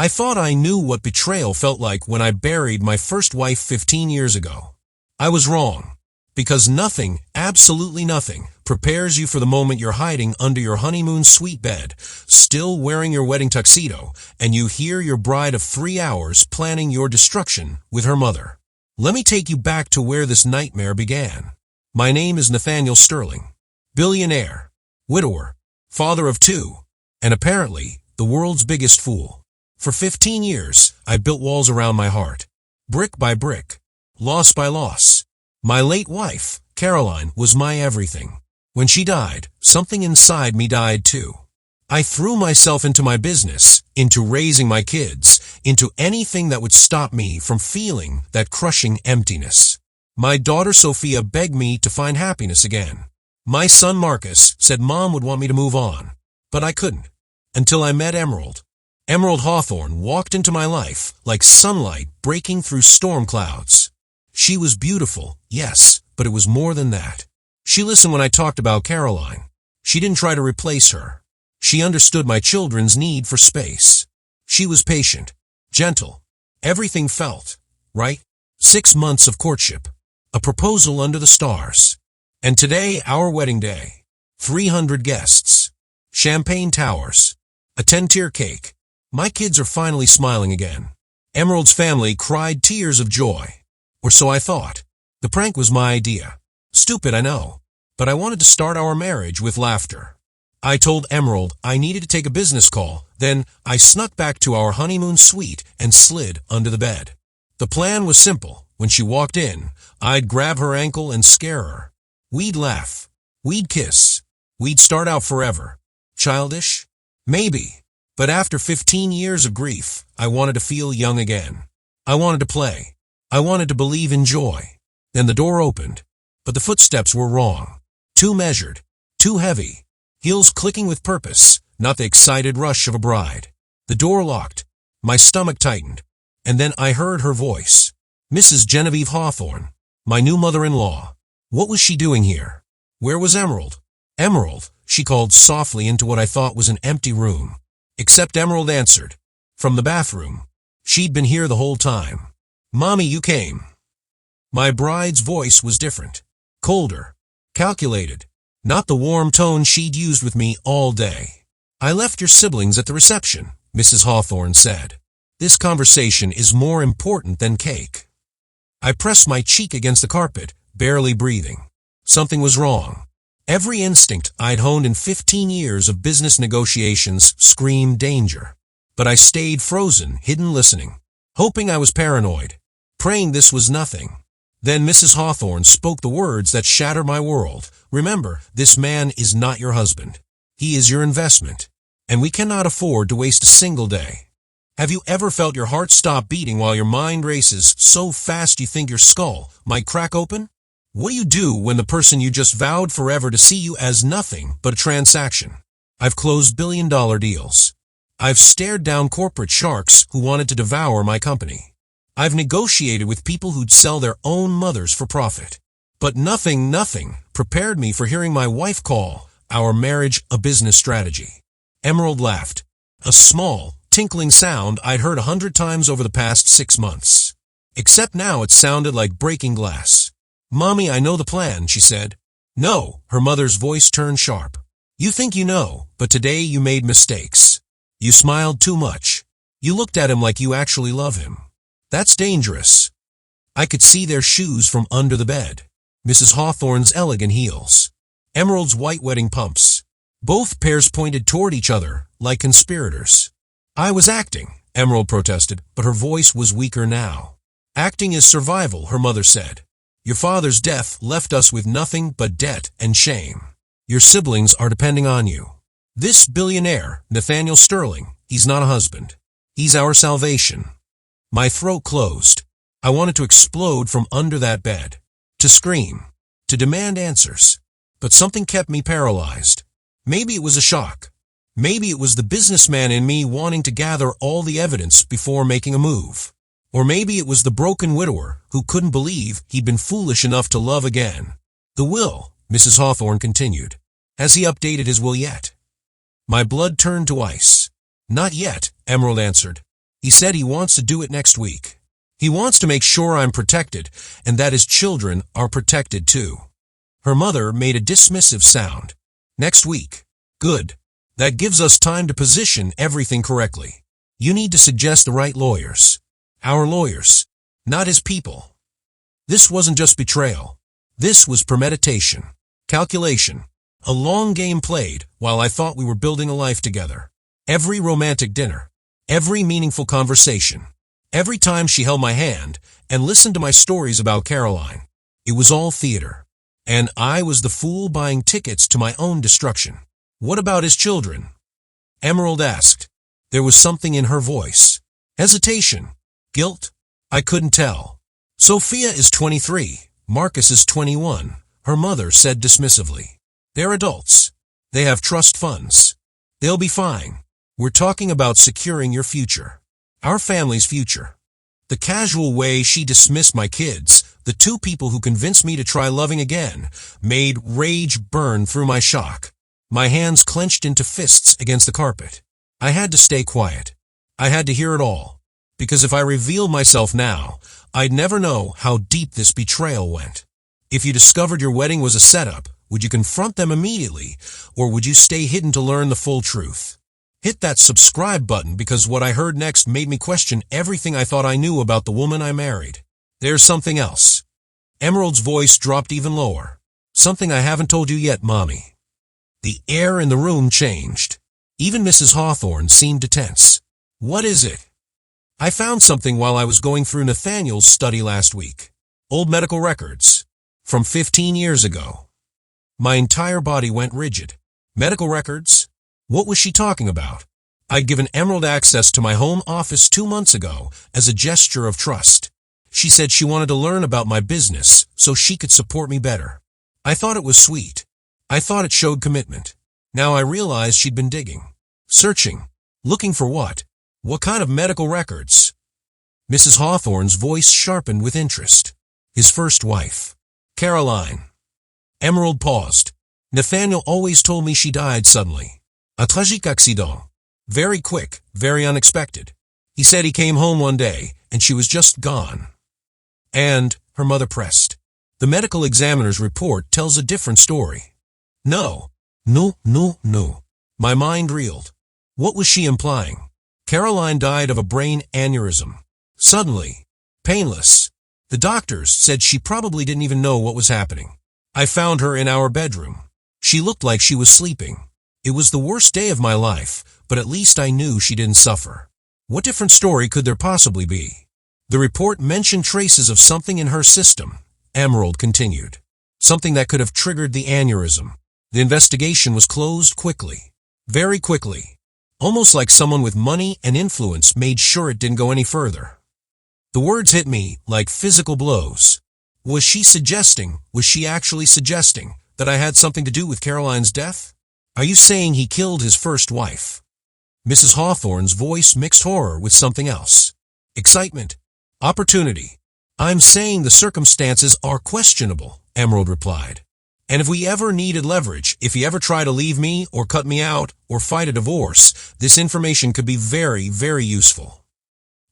I thought I knew what betrayal felt like when I buried my first wife 15 years ago. I was wrong. Because nothing, absolutely nothing, prepares you for the moment you're hiding under your honeymoon suite bed, still wearing your wedding tuxedo, and you hear your bride of 3 hours planning your destruction with her mother. Let me take you back to where this nightmare began. My name is Nathaniel Sterling, billionaire, widower, father of 2, and apparently the world's biggest fool. For 15 years, I built walls around my heart, brick by brick, loss by loss. My late wife, Caroline, was my everything. When she died, something inside me died too. I threw myself into my business, into raising my kids, into anything that would stop me from feeling that crushing emptiness. My daughter Sophia begged me to find happiness again. My son Marcus said Mom would want me to move on, but I couldn't. Until I met Emerald. Emerald Hawthorne walked into my life like sunlight breaking through storm clouds. She was beautiful, yes, but it was more than that. She listened when I talked about Caroline. She didn't try to replace her. She understood my children's need for space. She was patient, gentle. Everything felt right. 6 months of courtship. A proposal under the stars. And today, our wedding day. 300 guests. Champagne towers. A 10-tier cake. My kids are finally smiling again. Emerald's family cried tears of joy. Or so I thought. The prank was my idea. Stupid, I know. But I wanted to start our marriage with laughter. I told Emerald I needed to take a business call. Then I snuck back to our honeymoon suite and slid under the bed. The plan was simple. When she walked in, I'd grab her ankle and scare her. We'd laugh. We'd kiss. We'd start out forever. Childish? Maybe. But after 15 years of grief, I wanted to feel young again. I wanted to play. I wanted to believe in joy. Then the door opened, but the footsteps were wrong. Too measured, too heavy, heels clicking with purpose, not the excited rush of a bride. The door locked, my stomach tightened, and then I heard her voice. Mrs. Genevieve Hawthorne, my new mother-in-law. What was she doing here? Where was Emerald? Emerald, she called softly into what I thought was an empty room. Except Emerald answered, from the bathroom. She'd been here the whole time. Mommy, you came. My bride's voice was different, colder, calculated, not the warm tone she'd used with me all day. I left your siblings at the reception, Mrs. Hawthorne said. This conversation is more important than cake. I pressed my cheek against the carpet, barely breathing. Something was wrong. Every instinct I'd honed in 15 years of business negotiations screamed danger. But I stayed frozen, hidden listening, hoping I was paranoid, praying this was nothing. Then Mrs. Hawthorne spoke the words that shattered my world. Remember, this man is not your husband. He is your investment, and we cannot afford to waste a single day. Have you ever felt your heart stop beating while your mind races so fast you think your skull might crack open? What do you do when the person you just vowed forever to see you as nothing but a transaction? I've closed billion-dollar deals. I've stared down corporate sharks who wanted to devour my company. I've negotiated with people who'd sell their own mothers for profit. But nothing prepared me for hearing my wife call our marriage a business strategy. Emerald laughed, a small, tinkling sound I'd heard 100 times over the past 6 months. Except now it sounded like breaking glass. Mommy, I know the plan, she said. No, her mother's voice turned sharp. You think you know, but today you made mistakes. You smiled too much. You looked at him like you actually love him. That's dangerous. I could see their shoes from under the bed. Mrs. Hawthorne's elegant heels. Emerald's white wedding pumps. Both pairs pointed toward each other like conspirators. I was acting, Emerald protested, but her voice was weaker now. Acting is survival, her mother said. Your father's death left us with nothing but debt and shame. Your siblings are depending on you. This billionaire, Nathaniel Sterling, he's not a husband. He's our salvation. My throat closed. I wanted to explode from under that bed, to scream, to demand answers. But something kept me paralyzed. Maybe it was a shock. Maybe it was the businessman in me wanting to gather all the evidence before making a move. Or maybe it was the broken widower who couldn't believe he'd been foolish enough to love again. The will, Mrs. Hawthorne continued. Has he updated his will yet? My blood turned to ice. Not yet, Emerald answered. He said he wants to do it next week. He wants to make sure I'm protected and that his children are protected too. Her mother made a dismissive sound. Next week. Good. That gives us time to position everything correctly. You need to suggest the right lawyers. Our lawyers, not his people. This wasn't just betrayal. This was premeditation, calculation, a long game played while I thought we were building a life together. Every romantic dinner, every meaningful conversation, every time she held my hand and listened to my stories about Caroline. It was all theater. And I was the fool buying tickets to my own destruction. What about his children? Emerald asked. There was something in her voice. Hesitation. Guilt? I couldn't tell. Sophia is 23. Marcus is 21. Her mother said dismissively. They're adults. They have trust funds. They'll be fine. We're talking about securing your future. Our family's future. The casual way she dismissed my kids, the two people who convinced me to try loving again, made rage burn through my shock. My hands clenched into fists against the carpet. I had to stay quiet. I had to hear it all. Because if I revealed myself now, I'd never know how deep this betrayal went. If you discovered your wedding was a setup, would you confront them immediately, or would you stay hidden to learn the full truth? Hit that subscribe button because what I heard next made me question everything I thought I knew about the woman I married. There's something else. Emerald's voice dropped even lower. Something I haven't told you yet, Mommy. The air in the room changed. Even Mrs. Hawthorne seemed to tense. What is it? I found something while I was going through Nathaniel's study last week. Old medical records. From 15 years ago. My entire body went rigid. Medical records? What was she talking about? I'd given Emerald access to my home office 2 months ago as a gesture of trust. She said she wanted to learn about my business so she could support me better. I thought it was sweet. I thought it showed commitment. Now I realized she'd been digging. Searching. Looking for what? What kind of medical records? Mrs. Hawthorne's voice sharpened with interest. His first wife. Caroline. Emerald paused. Nathaniel always told me she died suddenly. A tragique accident. Very quick, very unexpected. He said he came home one day, and she was just gone. And, her mother pressed, the medical examiner's report tells a different story. No. My mind reeled. What was she implying? Caroline died of a brain aneurysm. Suddenly. Painless. The doctors said she probably didn't even know what was happening. I found her in our bedroom. She looked like she was sleeping. It was the worst day of my life, but at least I knew she didn't suffer. What different story could there possibly be? The report mentioned traces of something in her system, Emerald continued. Something that could have triggered the aneurysm. The investigation was closed quickly. Very quickly. Almost like someone with money and influence made sure it didn't go any further. The words hit me like physical blows. Was she actually suggesting that I had something to do with Caroline's death? Are you saying he killed his first wife? Mrs. Hawthorne's voice mixed horror with something else. Excitement. Opportunity. I'm saying the circumstances are questionable, Emerald replied. And if we ever needed leverage, if he ever tried to leave me or cut me out or fight a divorce, this information could be very, very useful.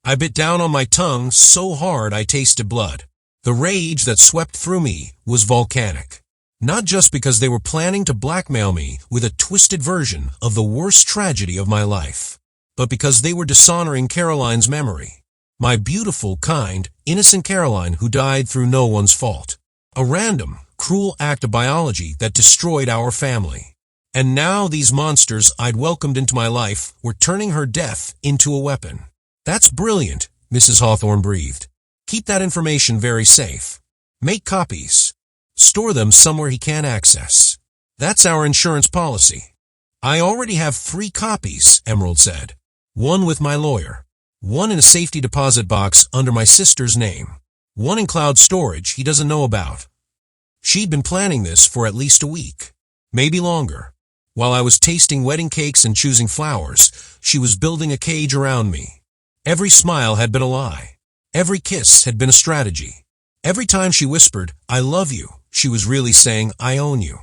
I bit down on my tongue so hard I tasted blood. The rage that swept through me was volcanic. Not just because they were planning to blackmail me with a twisted version of the worst tragedy of my life, but because they were dishonoring Caroline's memory. My beautiful, kind, innocent Caroline who died through no one's fault. A random, cruel act of biology that destroyed our family. And now these monsters I'd welcomed into my life were turning her death into a weapon. That's brilliant, Mrs. Hawthorne breathed. Keep that information very safe. Make copies. Store them somewhere he can't access. That's our insurance policy. I already have 3 copies, Emerald said. 1 with my lawyer. 1 in a safety deposit box under my sister's name. 1 in cloud storage he doesn't know about. She'd been planning this for at least a week. Maybe longer. While I was tasting wedding cakes and choosing flowers, she was building a cage around me. Every smile had been a lie. Every kiss had been a strategy. Every time she whispered, I love you, she was really saying, I own you.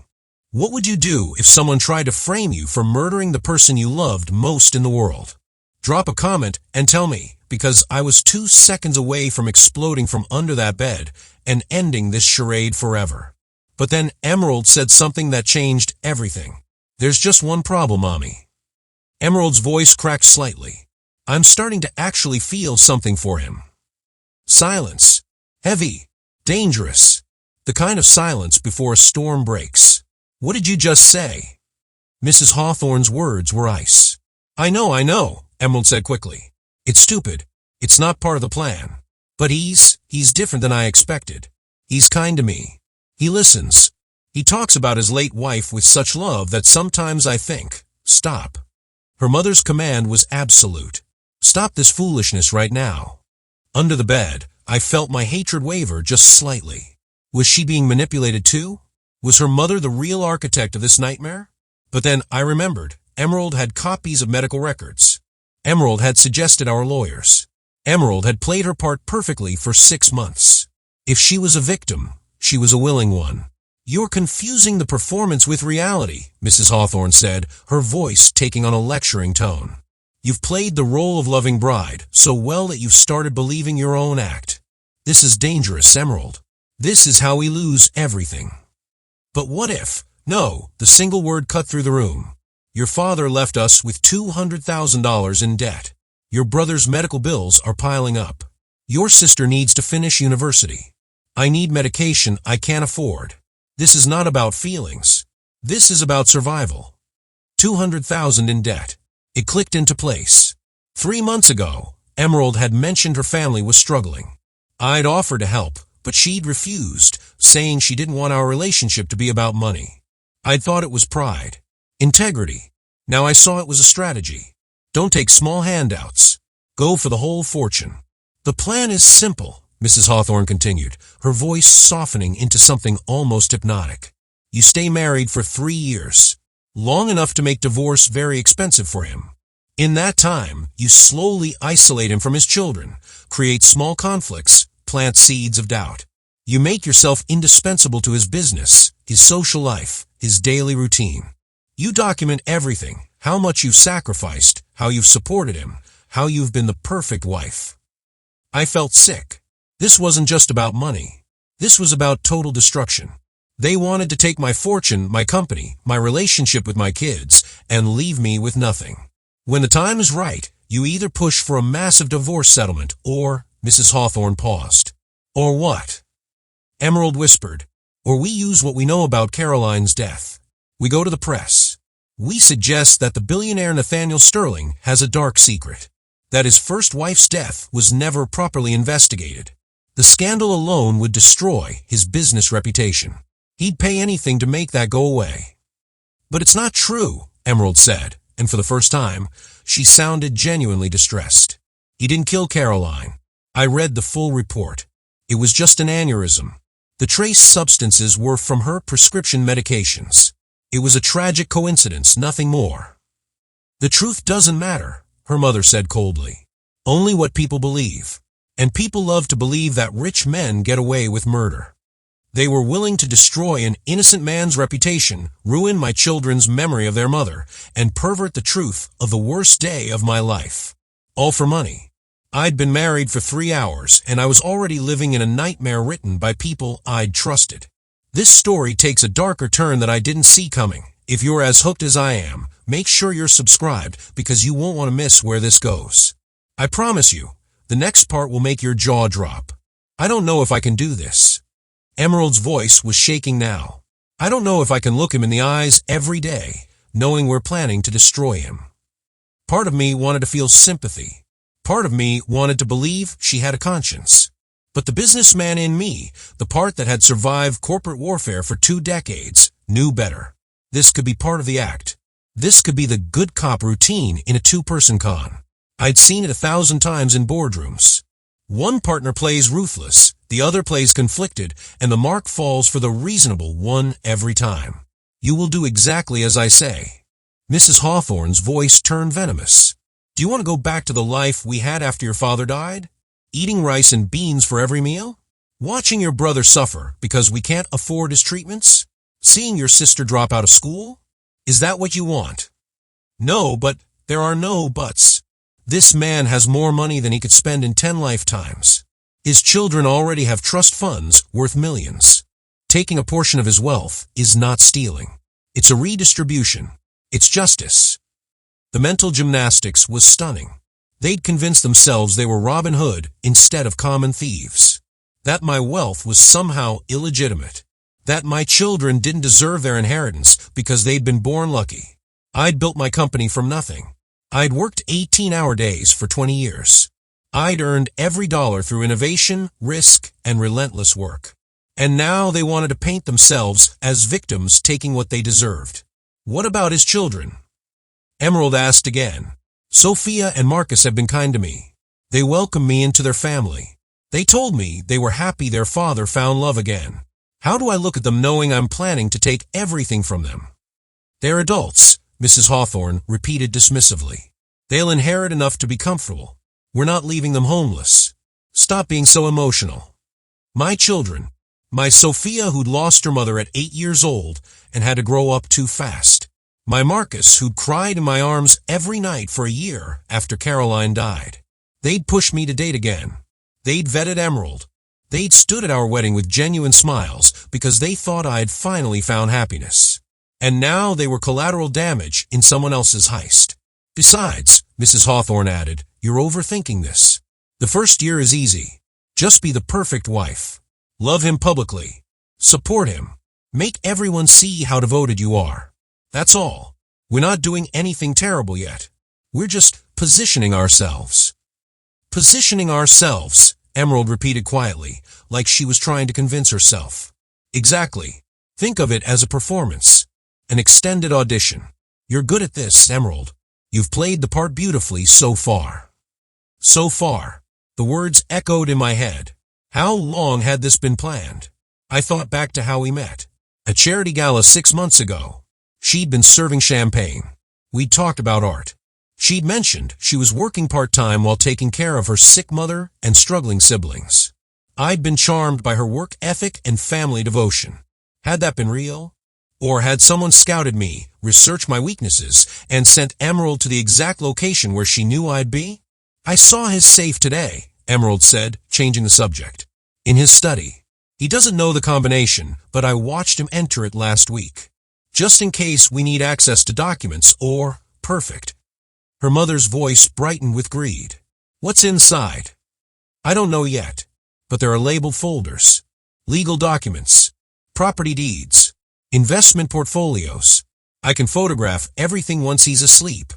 What would you do if someone tried to frame you for murdering the person you loved most in the world? Drop a comment and tell me, because I was 2 seconds away from exploding from under that bed and ending this charade forever. But then Emerald said something that changed everything. There's just one problem, Mommy. Emerald's voice cracked slightly. I'm starting to actually feel something for him. Silence. Heavy. Dangerous. The kind of silence before a storm breaks. What did you just say? Mrs. Hawthorne's words were ice. I know, Emerald said quickly. It's stupid. It's not part of the plan. But he's different than I expected. He's kind to me. He listens. He talks about his late wife with such love that sometimes I think, stop. Her mother's command was absolute. Stop this foolishness right now. Under the bed, I felt my hatred waver just slightly. Was she being manipulated too? Was her mother the real architect of this nightmare? But then I remembered, Emerald had copies of medical records. Emerald had suggested our lawyers. Emerald had played her part perfectly for 6 months. If she was a victim, she was a willing one. You're confusing the performance with reality, Mrs. Hawthorne said, her voice taking on a lecturing tone. You've played the role of loving bride so well that you've started believing your own act. This is dangerous, Emerald. This is how we lose everything. But what if? No, the single word cut through the room. Your father left us with $200,000 in debt. Your brother's medical bills are piling up. Your sister needs to finish university. I need medication I can't afford. This is not about feelings. This is about survival. $200,000 in debt. It clicked into place. 3 months ago, Emerald had mentioned her family was struggling. I'd offered to help, but she'd refused, saying she didn't want our relationship to be about money. I'd thought it was pride. Integrity. Now I saw it was a strategy. Don't take small handouts. Go for the whole fortune. The plan is simple, Mrs. Hawthorne continued, her voice softening into something almost hypnotic. You stay married for 3 years, long enough to make divorce very expensive for him. In that time, you slowly isolate him from his children, create small conflicts, plant seeds of doubt. You make yourself indispensable to his business, his social life, his daily routine. You document everything, how much you've sacrificed, how you've supported him, how you've been the perfect wife. I felt sick. This wasn't just about money. This was about total destruction. They wanted to take my fortune, my company, my relationship with my kids, and leave me with nothing. When the time is right, you either push for a massive divorce settlement or, Mrs. Hawthorne paused. Or what? Emerald whispered. Or we use what we know about Caroline's death. We go to the press. We suggest that the billionaire Nathaniel Sterling has a dark secret. That his first wife's death was never properly investigated. The scandal alone would destroy his business reputation. He'd pay anything to make that go away. But it's not true, Emerald said, and for the first time, she sounded genuinely distressed. He didn't kill Caroline. I read the full report. It was just an aneurysm. The trace substances were from her prescription medications. It was a tragic coincidence, nothing more. The truth doesn't matter, her mother said coldly. Only what people believe. And people love to believe that rich men get away with murder. They were willing to destroy an innocent man's reputation, ruin my children's memory of their mother, and pervert the truth of the worst day of my life. All for money. I'd been married for 3 hours, and I was already living in a nightmare written by people I'd trusted. This story takes a darker turn that I didn't see coming. If you're as hooked as I am, make sure you're subscribed because you won't want to miss where this goes. I promise you, the next part will make your jaw drop. I don't know if I can do this. Emerald's voice was shaking now. I don't know if I can look him in the eyes every day, knowing we're planning to destroy him. Part of me wanted to feel sympathy. Part of me wanted to believe she had a conscience. But the businessman in me, the part that had survived corporate warfare for 2 decades, knew better. This could be part of the act. This could be the good cop routine in a 2-person con. I'd seen it 1,000 times in boardrooms. One partner plays ruthless, the other plays conflicted, and the mark falls for the reasonable one every time. You will do exactly as I say. Mrs. Hawthorne's voice turned venomous. Do you want to go back to the life we had after your father died? Eating rice and beans for every meal? Watching your brother suffer because we can't afford his treatments? Seeing your sister drop out of school? Is that what you want? No, but there are no buts. This man has more money than he could spend in 10 lifetimes. His children already have trust funds worth millions. Taking a portion of his wealth is not stealing. It's a redistribution. It's justice. The mental gymnastics was stunning. They'd convinced themselves they were Robin Hood instead of common thieves. That my wealth was somehow illegitimate. That my children didn't deserve their inheritance because they'd been born lucky. I'd built my company from nothing. I'd worked 18-hour days for 20 years. I'd earned every dollar through innovation, risk, and relentless work. And now they wanted to paint themselves as victims taking what they deserved. What about his children? Emerald asked again. Sophia and Marcus have been kind to me. They welcomed me into their family. They told me they were happy their father found love again. How do I look at them knowing I'm planning to take everything from them? They're adults, Mrs. Hawthorne repeated dismissively. They'll inherit enough to be comfortable. We're not leaving them homeless. Stop being so emotional. My children, my Sophia who'd lost her mother at 8 years old and had to grow up too fast. My Marcus who'd cried in my arms every night for a year after Caroline died. They'd pushed me to date again. They'd vetted Emerald. They'd stood at our wedding with genuine smiles because they thought I'd finally found happiness. And now they were collateral damage in someone else's heist. Besides, Mrs. Hawthorne added, you're overthinking this. The first year is easy. Just be the perfect wife. Love him publicly. Support him. Make everyone see how devoted you are. That's all. We're not doing anything terrible yet. We're just positioning ourselves. Positioning ourselves, Emerald repeated quietly, like she was trying to convince herself. Exactly. Think of it as a performance. An extended audition. You're good at this, Emerald. You've played the part beautifully so far. So far. The words echoed in my head. How long had this been planned? I thought back to how we met. A charity gala 6 months ago. She'd been serving champagne. We'd talked about art. She'd mentioned she was working part-time while taking care of her sick mother and struggling siblings. I'd been charmed by her work ethic and family devotion. Had that been real? Or had someone scouted me, researched my weaknesses, and sent Emerald to the exact location where she knew I'd be? I saw his safe today, Emerald said, changing the subject. In his study. He doesn't know the combination, but I watched him enter it last week. Just in case we need access to documents or perfect. Her mother's voice brightened with greed. What's inside? I don't know yet, but there are labeled folders. Legal documents, property deeds, investment portfolios. I can photograph everything once he's asleep.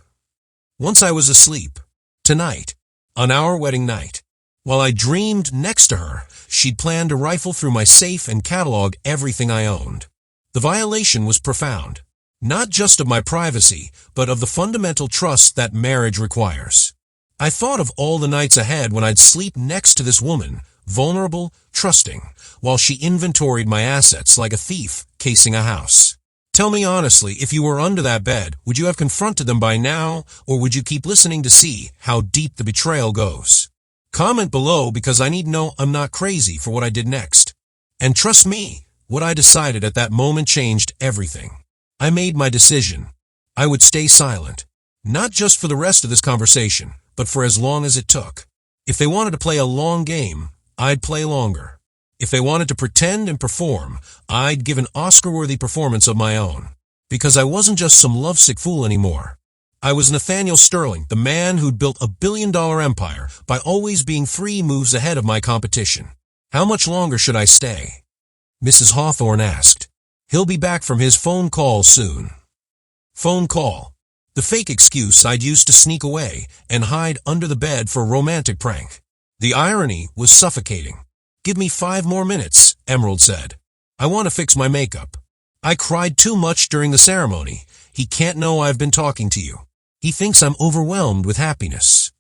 Once I was asleep. Tonight. On our wedding night. While I dreamed next to her, she'd planned to rifle through my safe and catalog everything I owned. The violation was profound. Not just of my privacy, but of the fundamental trust that marriage requires. I thought of all the nights ahead when I'd sleep next to this woman, vulnerable, trusting, while she inventoried my assets like a thief casing a house. Tell me honestly, if you were under that bed, would you have confronted them by now, or would you keep listening to see how deep the betrayal goes? Comment below because I need to know I'm not crazy for what I did next. And trust me, what I decided at that moment changed everything. I made my decision. I would stay silent. Not just for the rest of this conversation, but for as long as it took. If they wanted to play a long game, I'd play longer. If they wanted to pretend and perform, I'd give an Oscar-worthy performance of my own. Because I wasn't just some lovesick fool anymore. I was Nathaniel Sterling, the man who'd built a billion-dollar empire by always being 3 moves ahead of my competition. How much longer should I stay? Mrs. Hawthorne asked. He'll be back from his phone call soon. Phone call. The fake excuse I'd used to sneak away and hide under the bed for a romantic prank. The irony was suffocating. Give me 5 more minutes, Emerald said. I want to fix my makeup. I cried too much during the ceremony. He can't know I've been talking to you. He thinks I'm overwhelmed with happiness.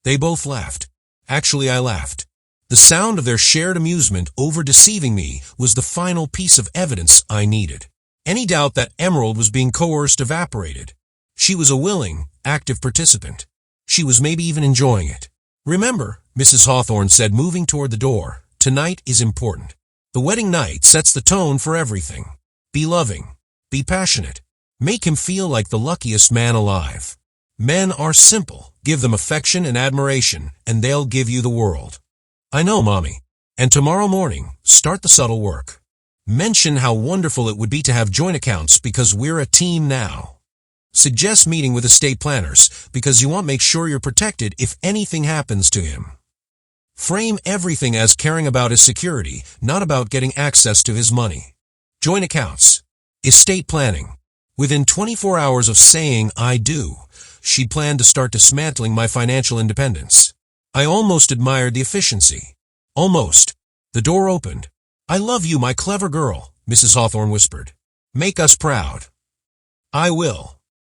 They both laughed. Actually, I laughed. The sound of their shared amusement over deceiving me was the final piece of evidence I needed. Any doubt that Emerald was being coerced evaporated. She was a willing, active participant. She was maybe even enjoying it. Remember, Mrs. Hawthorne said, moving toward the door, tonight is important. The wedding night sets the tone for everything. Be loving. Be passionate. Make him feel like the luckiest man alive. Men are simple. Give them affection and admiration, and they'll give you the world. I know, Mommy. And tomorrow morning, start the subtle work. Mention how wonderful it would be to have joint accounts because we're a team now. Suggest meeting with estate planners because you want to make sure you're protected if anything happens to him. Frame everything as caring about his security, not about getting access to his money. Joint accounts. Estate planning. Within 24 hours of saying I do, she planned to start dismantling my financial independence. I almost admired the efficiency. Almost. The door opened. I love you, my clever girl, Mrs. Hawthorne whispered. Make us proud. I will.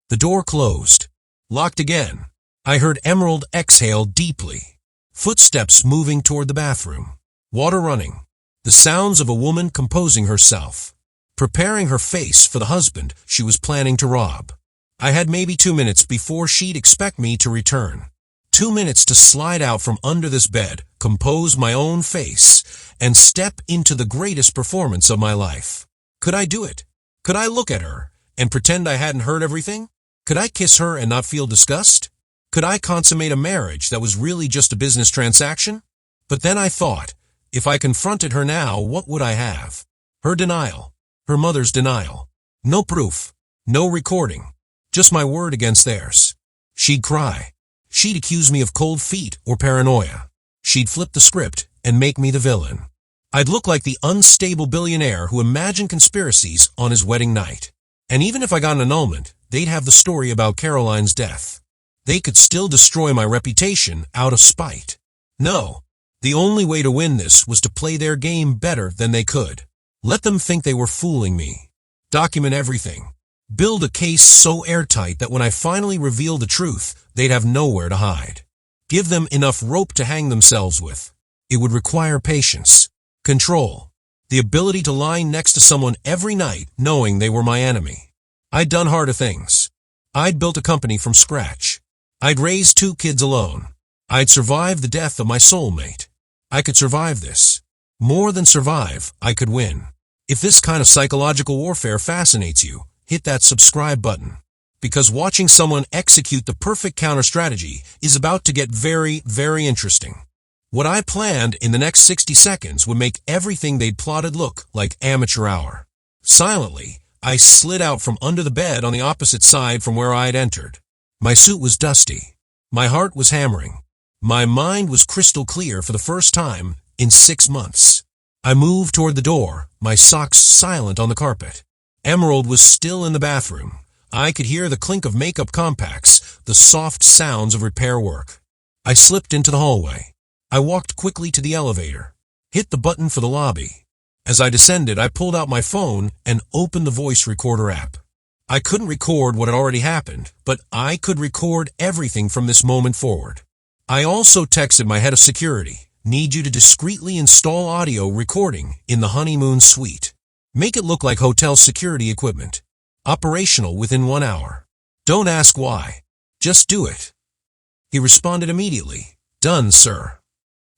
The door closed. Locked again. I heard Emerald exhale deeply. Footsteps moving toward the bathroom. Water running. The sounds of a woman composing herself. Preparing her face for the husband she was planning to rob. I had maybe 2 minutes before she'd expect me to return. 2 minutes to slide out from under this bed, compose my own face, and step into the greatest performance of my life. Could I do it? Could I look at her and pretend I hadn't heard everything? Could I kiss her and not feel disgust? Could I consummate a marriage that was really just a business transaction? But then I thought, if I confronted her now, what would I have? Her denial. Her mother's denial. No proof. No recording. Just my word against theirs. She'd cry. She'd accuse me of cold feet or paranoia. She'd flip the script and make me the villain. I'd look like the unstable billionaire who imagined conspiracies on his wedding night. And even if I got an annulment, they'd have the story about Caroline's death. They could still destroy my reputation out of spite. No, the only way to win this was to play their game better than they could. Let them think they were fooling me. Document everything. Build a case so airtight that when I finally reveal the truth, they'd have nowhere to hide. Give them enough rope to hang themselves with. It would require patience, control, the ability to lie next to someone every night knowing they were my enemy. I'd done harder things. I'd built a company from scratch. I'd raised 2 kids alone. I'd survived the death of my soulmate. I could survive this. More than survive, I could win. If this kind of psychological warfare fascinates you, hit that subscribe button. Because watching someone execute the perfect counter-strategy is about to get very, very interesting. What I planned in the next 60 seconds would make everything they'd plotted look like amateur hour. Silently, I slid out from under the bed on the opposite side from where I'd entered. My suit was dusty. My heart was hammering. My mind was crystal clear for the first time in 6 months. I moved toward the door, my socks silent on the carpet. Emerald was still in the bathroom. I could hear the clink of makeup compacts, the soft sounds of repair work. I slipped into the hallway. I walked quickly to the elevator, hit the button for the lobby. As I descended, I pulled out my phone and opened the voice recorder app. I couldn't record what had already happened, but I could record everything from this moment forward. I also texted my head of security, need you to discreetly install audio recording in the honeymoon suite. Make it look like hotel security equipment. Operational within 1 hour. Don't ask why. Just do it. He responded immediately. Done, sir.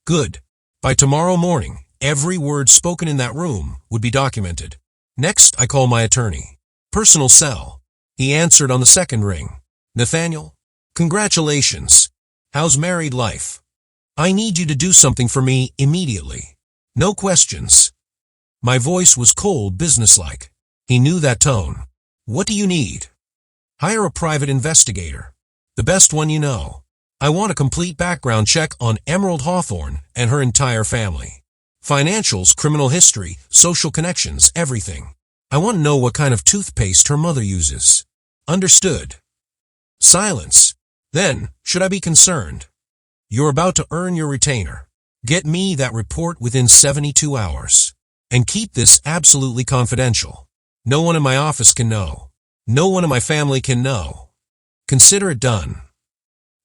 Good. By tomorrow morning, every word spoken in that room would be documented. Next, I called my attorney. Personal cell. He answered on the second ring. Nathaniel, congratulations. How's married life? I need you to do something for me immediately. No questions. My voice was cold, businesslike. He knew that tone. What do you need? Hire a private investigator. The best one you know. I want a complete background check on Emerald Hawthorne and her entire family. Financials, criminal history, social connections, everything. I want to know what kind of toothpaste her mother uses. Understood. Silence. Then, should I be concerned? You're about to earn your retainer. Get me that report within 72 hours. And keep this absolutely confidential. No one in my office can know. No one in my family can know. Consider it done.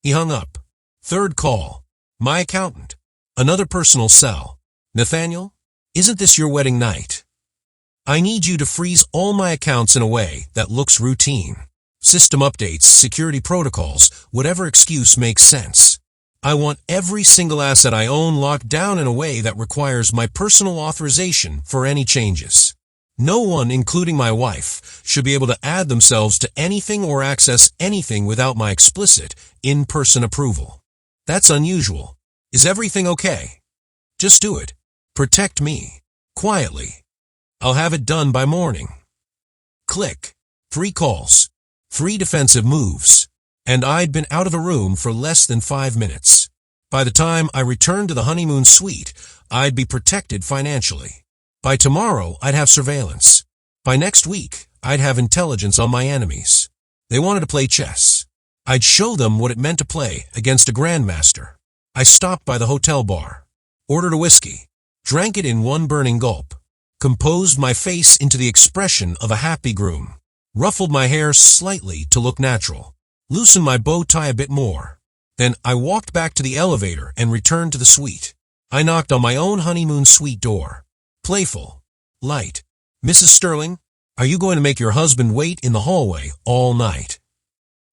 He hung up. Third call. My accountant. Another personal cell. Nathaniel, isn't this your wedding night? I need you to freeze all my accounts in a way that looks routine. System updates, security protocols, whatever excuse makes sense. I want every single asset I own locked down in a way that requires my personal authorization for any changes. No one, including my wife, should be able to add themselves to anything or access anything without my explicit, in-person approval. That's unusual. Is everything okay? Just do it. Protect me. Quietly. I'll have it done by morning. Click. 3 calls. 3 defensive moves. And I'd been out of the room for less than 5 minutes. By the time I returned to the honeymoon suite, I'd be protected financially. By tomorrow, I'd have surveillance. By next week, I'd have intelligence on my enemies. They wanted to play chess. I'd show them what it meant to play against a grandmaster. I stopped by the hotel bar, ordered a whiskey, drank it in one burning gulp, composed my face into the expression of a happy groom, ruffled my hair slightly to look natural, loosened my bow tie a bit more. Then I walked back to the elevator and returned to the suite. I knocked on my own honeymoon suite door. Playful. Light. Mrs. Sterling, are you going to make your husband wait in the hallway all night?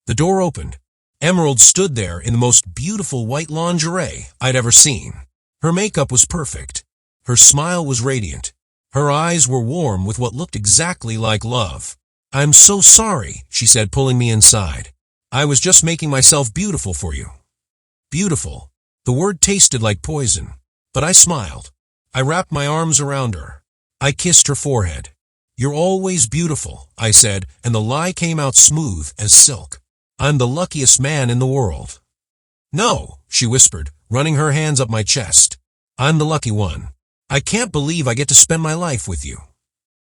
The door opened. Emerald stood there in the most beautiful white lingerie I'd ever seen. Her makeup was perfect. Her smile was radiant. Her eyes were warm with what looked exactly like love. I'm so sorry, she said, pulling me inside. I was just making myself beautiful for you. Beautiful. The word tasted like poison, but I smiled. I wrapped my arms around her. I kissed her forehead. You're always beautiful, I said, and the lie came out smooth as silk. I'm the luckiest man in the world. No, she whispered, running her hands up my chest. I'm the lucky one. I can't believe I get to spend my life with you.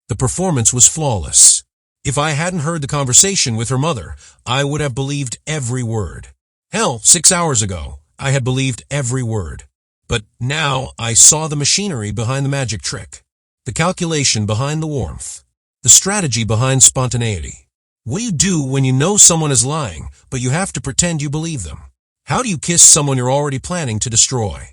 The performance was flawless. If I hadn't heard the conversation with her mother, I would have believed every word. Hell, 6 hours ago, I had believed every word. But now I saw the machinery behind the magic trick, the calculation behind the warmth, the strategy behind spontaneity. What do you do when you know someone is lying, but you have to pretend you believe them? How do you kiss someone you're already planning to destroy?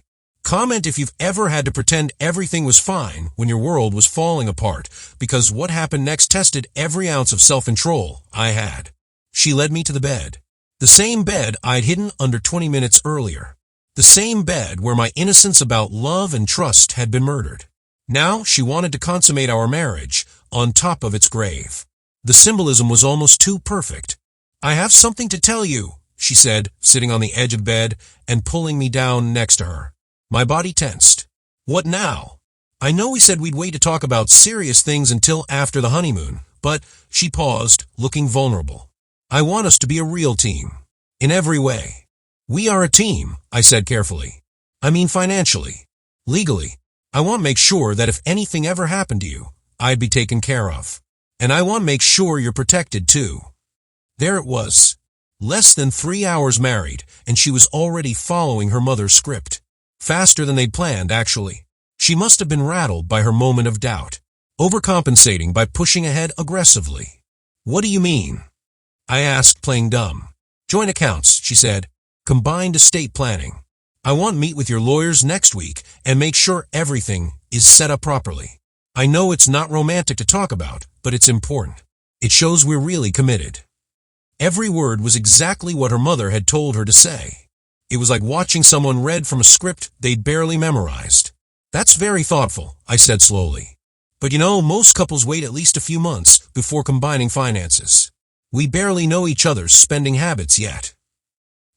Comment if you've ever had to pretend everything was fine when your world was falling apart, because what happened next tested every ounce of self-control I had. She led me to the bed. The same bed I'd hidden under 20 minutes earlier. The same bed where my innocence about love and trust had been murdered. Now she wanted to consummate our marriage on top of its grave. The symbolism was almost too perfect. I have something to tell you, she said, sitting on the edge of the bed and pulling me down next to her. My body tensed. What now? I know we said we'd wait to talk about serious things until after the honeymoon, but she paused, looking vulnerable. I want us to be a real team. In every way. We are a team, I said carefully. I mean financially. Legally. I want to make sure that if anything ever happened to you, I'd be taken care of. And I want to make sure you're protected too. There it was. Less than 3 hours married, and she was already following her mother's script. Faster than they'd planned, actually. She must have been rattled by her moment of doubt, overcompensating by pushing ahead aggressively. What do you mean? I asked, playing dumb. Joint accounts, she said. Combined estate planning. I want to meet with your lawyers next week and make sure everything is set up properly. I know it's not romantic to talk about, but it's important. It shows we're really committed. Every word was exactly what her mother had told her to say. It was like watching someone read from a script they'd barely memorized. That's very thoughtful, I said slowly. But you know, most couples wait at least a few months before combining finances. We barely know each other's spending habits yet.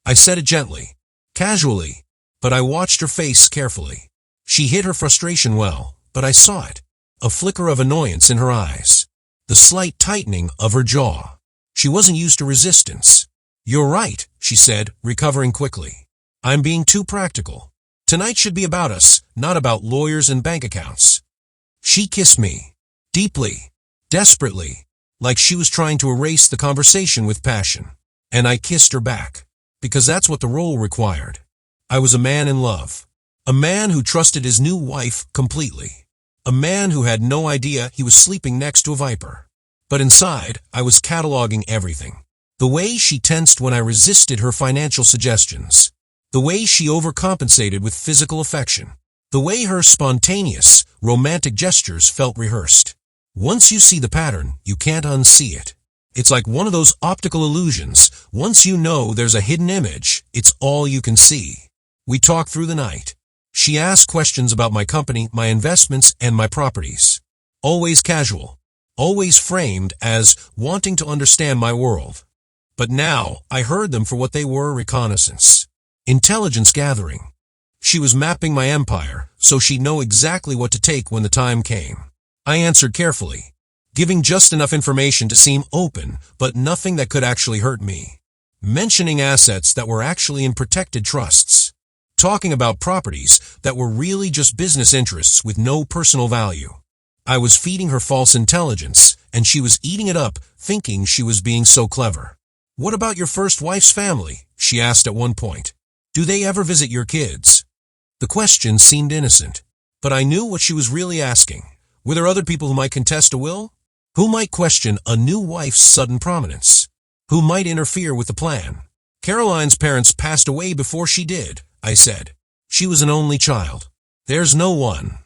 I said it gently, casually, but I watched her face carefully. She hid her frustration well, but I saw it. A flicker of annoyance in her eyes. The slight tightening of her jaw. She wasn't used to resistance. You're right, she said, recovering quickly. I'm being too practical. Tonight should be about us, not about lawyers and bank accounts. She kissed me. Deeply. Desperately. Like she was trying to erase the conversation with passion. And I kissed her back. Because that's what the role required. I was a man in love. A man who trusted his new wife completely. A man who had no idea he was sleeping next to a viper. But inside, I was cataloging everything. The way she tensed when I resisted her financial suggestions. The way she overcompensated with physical affection. The way her spontaneous, romantic gestures felt rehearsed. Once you see the pattern, you can't unsee it. It's like one of those optical illusions. Once you know there's a hidden image, it's all you can see. We talked through the night. She asked questions about my company, my investments, and my properties. always casual, always framed as wanting to understand my world. But now I heard them for what they were: reconnaissance, intelligence gathering. She was mapping my empire, so she'd know exactly what to take when the time came. I answered carefully, giving just enough information to seem open, but nothing that could actually hurt me. Mentioning assets that were actually in protected trusts. Talking about properties that were really just business interests with no personal value. I was feeding her false intelligence, and she was eating it up, thinking she was being so clever. "What about your first wife's family?" she asked at one point. "Do they ever visit your kids?" The question seemed innocent, but I knew what she was really asking. Were there other people who might contest a will? Who might question a new wife's sudden prominence? Who might interfere with the plan? "Caroline's parents passed away before she did," I said. "She was an only child. There's no one."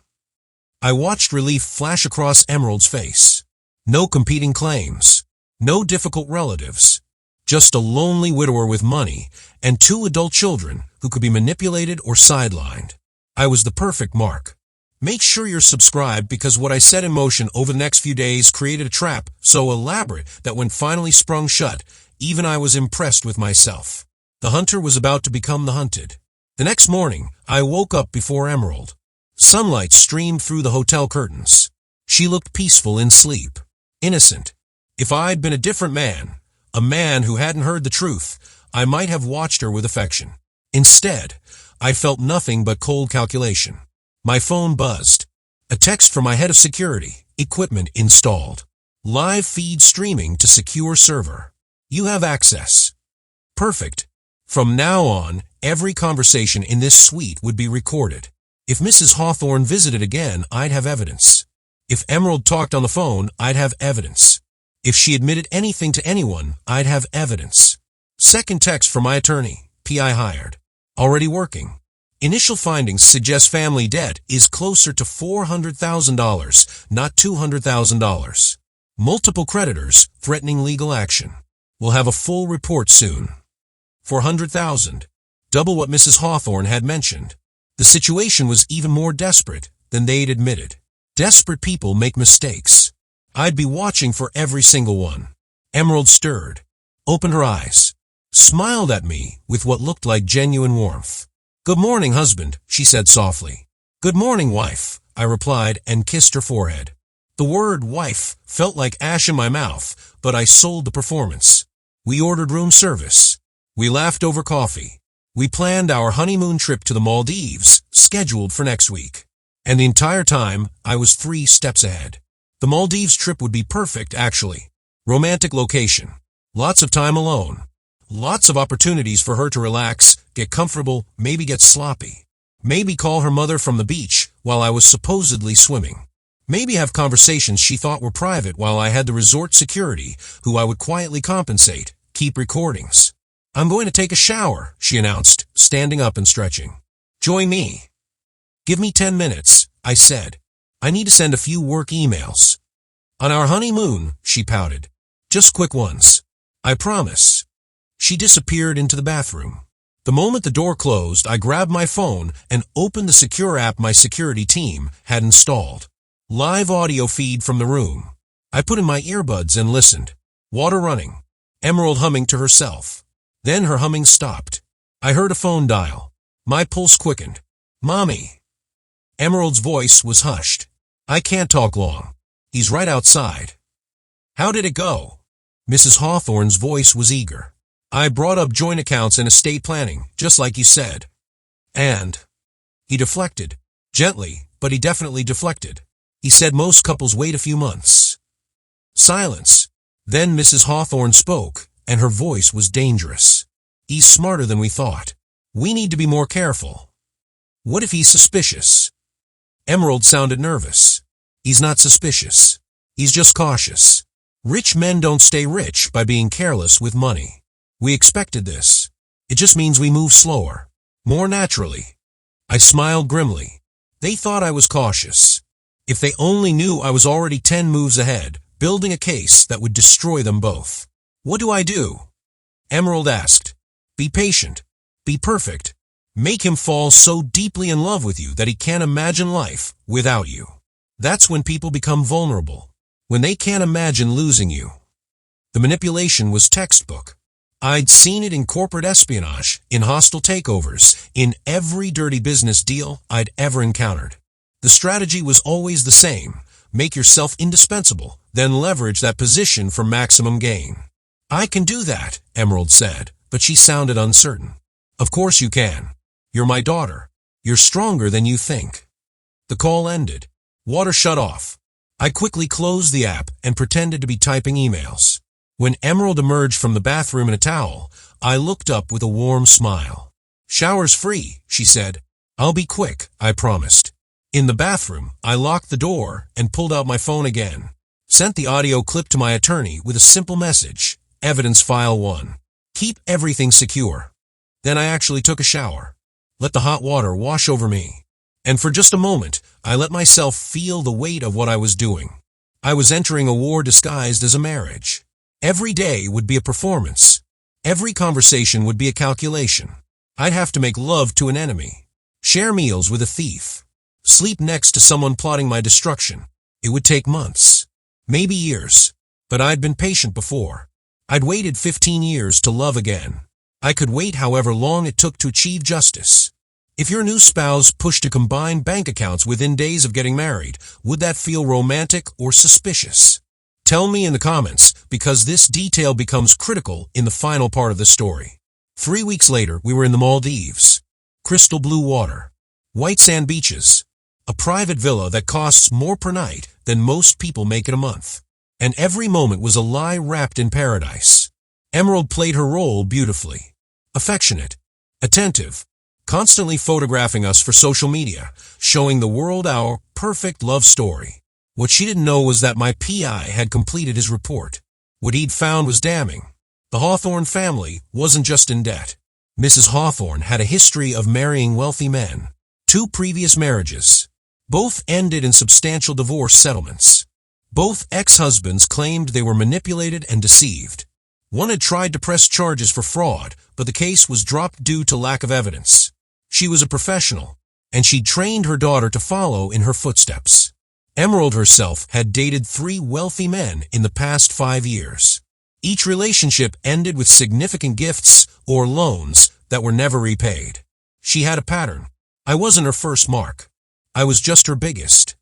I watched relief flash across Emerald's face. No competing claims. No difficult relatives. Just a lonely widower with money and 2 adult children who could be manipulated or sidelined. I was the perfect mark. Make sure you're subscribed, because what I set in motion over the next few days created a trap so elaborate that when finally sprung shut, even I was impressed with myself. The hunter was about to become the hunted. The next morning, I woke up before Emerald. Sunlight streamed through the hotel curtains. She looked peaceful in sleep, innocent. If I'd been a different man, a man who hadn't heard the truth, I might have watched her with affection. Instead, I felt nothing but cold calculation. My phone buzzed. A text from my head of security. Equipment installed. Live feed streaming to secure server. You have access. Perfect. From now on, every conversation in this suite would be recorded. If Mrs. Hawthorne visited again, I'd have evidence. If Emerald talked on the phone, I'd have evidence. If she admitted anything to anyone, I'd have evidence. Second text from my attorney. PI hired. Already working. Initial findings suggest family debt is closer to $400,000, not $200,000. Multiple creditors threatening legal action. We'll have a full report soon. $400,000. Double what Mrs. Hawthorne had mentioned. The situation was even more desperate than they'd admitted. Desperate people make mistakes. I'd be watching for every single one. Emerald stirred, opened her eyes, smiled at me with what looked like genuine warmth. "Good morning, husband," she said softly. "Good morning, wife," I replied and kissed her forehead. The word wife felt like ash in my mouth, but I sold the performance. We ordered room service. We laughed over coffee. We planned our honeymoon trip to the Maldives, scheduled for next week. And the entire time, I was 3 steps ahead. The Maldives trip would be perfect, actually. Romantic location. Lots of time alone. Lots of opportunities for her to relax, get comfortable, maybe get sloppy. Maybe call her mother from the beach while I was supposedly swimming. Maybe have conversations she thought were private while I had the resort security, who I would quietly compensate, keep recordings. "I'm going to take a shower," she announced, standing up and stretching. "Join me." "Give me 10 minutes, I said. "I need to send a few work emails." "On our honeymoon," she pouted. "Just quick ones. I promise." She disappeared into the bathroom. The moment the door closed, I grabbed my phone and opened the secure app my security team had installed. Live audio feed from the room. I put in my earbuds and listened. Water running. Emerald humming to herself. Then her humming stopped. I heard a phone dial. My pulse quickened. "Mommy." Emerald's voice was hushed. "I can't talk long. He's right outside." "How did it go?" Mrs. Hawthorne's voice was eager. "I brought up joint accounts and estate planning, just like you said." "And?" He deflected. Gently, but he definitely deflected. He said most couples wait a few months. Silence. Then Mrs. Hawthorne spoke, and her voice was dangerous. "He's smarter than we thought. We need to be more careful." "What if he's suspicious?" Emerald sounded nervous. "He's not suspicious. He's just cautious. Rich men don't stay rich by being careless with money. We expected this. It just means we move slower, more naturally." I smiled grimly. They thought I was cautious. If they only knew I was already 10 moves ahead, building a case that would destroy them both. "What do I do?" Emerald asked. "Be patient. Be perfect. Make him fall so deeply in love with you that he can't imagine life without you. That's when people become vulnerable, when they can't imagine losing you. The manipulation was textbook. I'd seen it in corporate espionage, in hostile takeovers, in every dirty business deal I'd ever encountered. The strategy was always the same: make yourself indispensable, then leverage that position for maximum gain. "I can do that," Emerald said, but she sounded uncertain. "Of course you can. You're my daughter. You're stronger than you think." The call ended. Water shut off. I quickly closed the app and pretended to be typing emails. When Emerald emerged from the bathroom in a towel, I looked up with a warm smile. "Shower's free," she said. "I'll be quick," I promised. In the bathroom, I locked the door and pulled out my phone again. Sent the audio clip to my attorney with a simple message: Evidence File 1. Keep everything secure. Then I actually took a shower. Let the hot water wash over me. And for just a moment, I let myself feel the weight of what I was doing. I was entering a war disguised as a marriage. Every day would be a performance. Every conversation would be a calculation. I'd have to make love to an enemy, share meals with a thief, sleep next to someone plotting my destruction. It would take months, maybe years, but I'd been patient before. I'd waited 15 years to love again. I could wait however long it took to achieve justice. If your new spouse pushed to combine bank accounts within days of getting married, would that feel romantic or suspicious? Tell me in the comments, because this detail becomes critical in the final part of the story. 3 weeks later, we were in the Maldives. Crystal blue water, white sand beaches, a private villa that costs more per night than most people make in a month. And every moment was a lie wrapped in paradise. Emerald played her role beautifully. Affectionate, attentive, constantly photographing us for social media, showing the world our perfect love story. What she didn't know was that my PI had completed his report. What he'd found was damning. The Hawthorne family wasn't just in debt. Mrs. Hawthorne had a history of marrying wealthy men. 2 previous marriages. Both ended in substantial divorce settlements. Both ex-husbands claimed they were manipulated and deceived. One had tried to press charges for fraud, but the case was dropped due to lack of evidence. She was a professional, and she'd trained her daughter to follow in her footsteps. Emerald herself had dated 3 wealthy men in the past 5 years. Each relationship ended with significant gifts or loans that were never repaid. She had a pattern. I wasn't her first mark. I was just her biggest.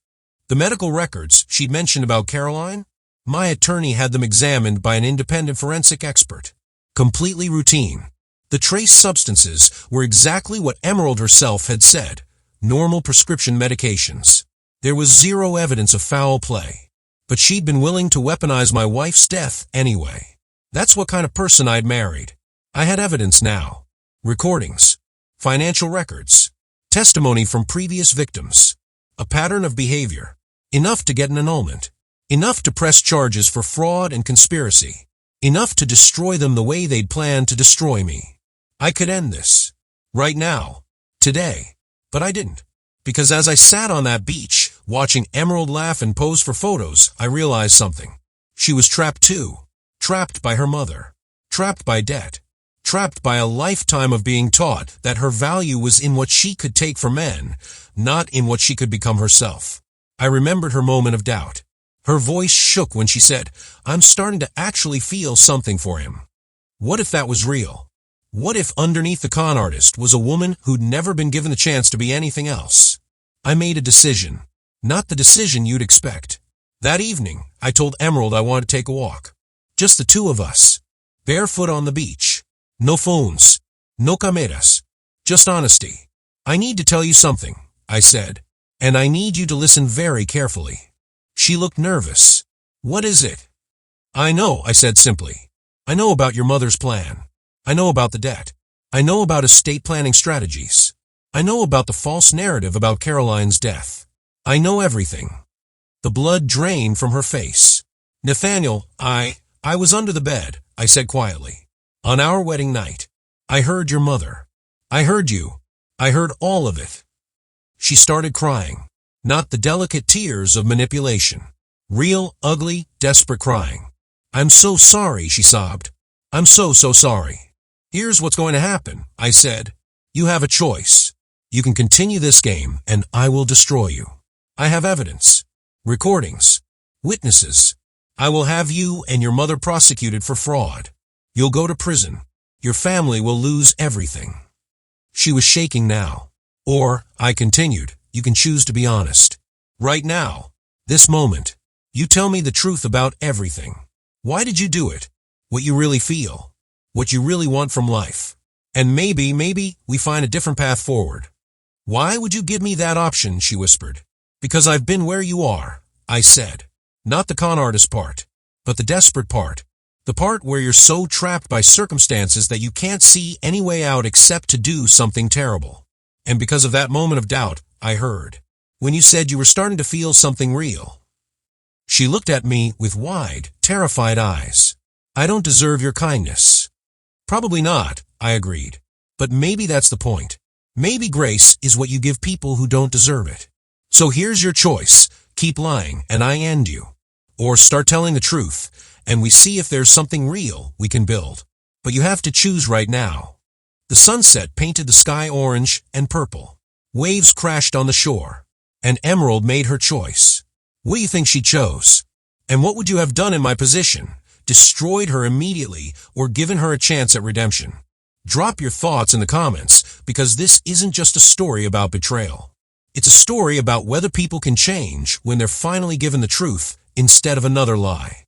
The medical records she'd mentioned about Caroline, my attorney had them examined by an independent forensic expert. Completely routine. The trace substances were exactly what Emerald herself had said: normal prescription medications. There was zero evidence of foul play. But she'd been willing to weaponize my wife's death anyway. That's what kind of person I'd married. I had evidence now. Recordings, financial records, testimony from previous victims, a pattern of behavior, enough to get an annulment, enough to press charges for fraud and conspiracy, enough to destroy them the way they'd planned to destroy me. I could end this. Right now. Today. But I didn't. Because as I sat on that beach, watching Emerald laugh and pose for photos, I realized something. She was trapped too. Trapped by her mother. Trapped by debt. Trapped by a lifetime of being taught that her value was in what she could take from men, not in what she could become herself. I remembered her moment of doubt. Her voice shook when she said, "I'm starting to actually feel something for him." What if that was real? What if underneath the con artist was a woman who'd never been given the chance to be anything else? I made a decision. Not the decision you'd expect. That evening, I told Emerald I wanted to take a walk. Just the 2 of us. Barefoot on the beach. No phones. No cameras. Just honesty. "I need to tell you something," I said. "And I need you to listen very carefully." She looked nervous. "What is it?" "I know," I said simply. "I know about your mother's plan. I know about the debt. I know about estate planning strategies. I know about the false narrative about Caroline's death. I know everything." The blood drained from her face. "Nathaniel, I was under the bed," I said quietly. "On our wedding night. I heard your mother. I heard you. I heard all of it." She started crying. Not the delicate tears of manipulation. Real, ugly, desperate crying. "I'm so sorry," she sobbed. "I'm so sorry." "Here's what's going to happen," I said. "You have a choice. You can continue this game, and I will destroy you. I have evidence. recordings, witnesses. I will have you and your mother prosecuted for fraud. You'll go to prison. Your family will lose everything." She was shaking now. "Or," I continued, "you can choose to be honest. Right now, this moment, you tell me the truth about everything. Why did you do it? What you really feel. What you really want from life. And maybe we find a different path forward." "Why would you give me that option?" she whispered. "Because I've been where you are," I said. "Not the con artist part, but the desperate part. The part where you're so trapped by circumstances that you can't see any way out except to do something terrible. And because of that moment of doubt, I heard. When you said you were starting to feel something real." She looked at me with wide, terrified eyes. "I don't deserve your kindness." "Probably not," I agreed. "But maybe that's the point. Maybe grace is what you give people who don't deserve it. So here's your choice. Keep lying and I end you. Or start telling the truth and we see if there's something real we can build. But you have to choose right now." The sunset painted the sky orange and purple. Waves crashed on the shore. And Emerald made her choice. What do you think she chose? And what would you have done in my position? Destroyed her immediately or given her a chance at redemption? Drop your thoughts in the comments, because this isn't just a story about betrayal. It's a story about whether people can change when they're finally given the truth instead of another lie.